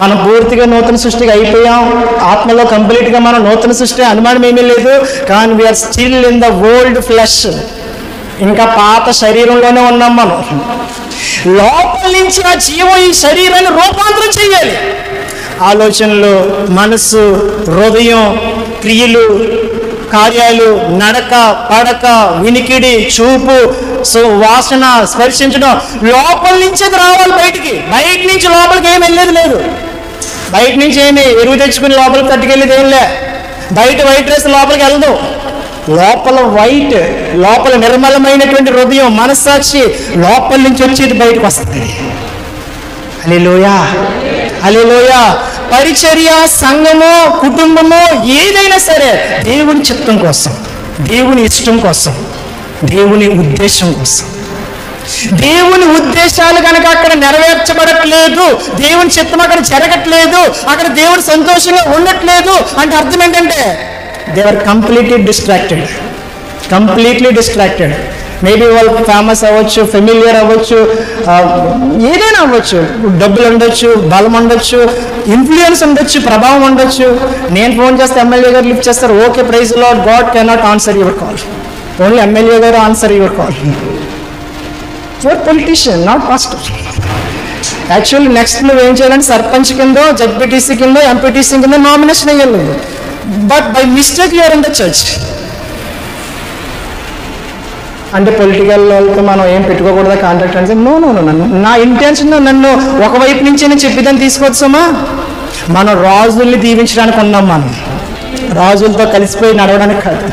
మనం పూర్తిగా నూతన సృష్టిగా అయిపోయాం, ఆత్మలో కంప్లీట్గా మనం నూతన సృష్టి, అనుమానం ఏమీ లేదు. కానీ we're still in the old flesh, ఇంకా పాత శరీరంలోనే ఉన్నాం మనం. లోపల నుంచి ఆ జీవం ఈ శరీరాన్ని రూపాంతరం చేయాలి. ఆలోచనలు, మనసు, హృదయం, క్రియలు, కార్యాలు, నడక, పడక, వినికిడి, చూపు, వాసన, స్పర్శించడం లోపల నుంచి అది రావాలి బయటికి. బయట నుంచి లోపలికి ఏమి వెళ్ళేది లేదు. బయట నుంచి ఏమి ఎరువు తెచ్చుకుని లోపలికి తట్టుకెళ్ళేది ఏం లే. బయట వైట్ డ్రెస్ లోపలికి వెళ్ళదు. లోపల వైట్, లోపల నిర్మలమైనటువంటి హృదయం, మనస్సాక్షి లోపల నుంచి వచ్చేది బయటకు వస్తుంది. హల్లెలూయా, హల్లెలూయా. పరిచర్య, సంఘము, కుటుంబము ఏదైనా సరే దేవుని చిత్తం కోసం, దేవుని ఇష్టం కోసం, దేవుని ఉద్దేశం కోసం. దేవుని ఉద్దేశాలు కనుక అక్కడ నెరవేర్చబడట్లేదు, దేవుని చిత్తం అక్కడ జరగట్లేదు, అక్కడ దేవుడు సంతోషంగా ఉండట్లేదు అంటే అర్థం ఏంటంటే they are completely distracted. Maybe వాళ్ళు ఫేమస్ అవ్వచ్చు, ఫెమిలియర్ అవ్వచ్చు, ఏదైనా అవ్వచ్చు, డబ్బులు ఉండొచ్చు, బలం ఉండొచ్చు, ఇన్ఫ్లుయెన్స్ ఉండొచ్చు, ప్రభావం ఉండొచ్చు. నేను ఫోన్ చేస్తే ఎమ్మెల్యే గారు లిఫ్ట్ చేస్తారు, okay praise lord, god cannot answer your call, only MLA గారు answer your call. Your politician, not pastor. Actually next నువ్వు ఏం చేయాలంటే సర్పంచ్ కింద, జడ్పీటీసీ కింద, ఎంపీటీసీ కింద నామినేషన్ అయ్యాలి. But by mistake you're in the church. అంటే పొలిటికల్ వాళ్ళతో మనం ఏం పెట్టుకోకూడదా కాంట్రాక్ట్ అంటే నో, నా ఇంటెన్షన్ నన్ను ఒకవైపు నుంచి నేను చెప్పేదాన్ని తీసుకొచ్చామా. మనం రాజుల్ని దీవించడానికి ఉన్నాం, మనం రాజులతో కలిసిపోయి నడవడానికి కాదు.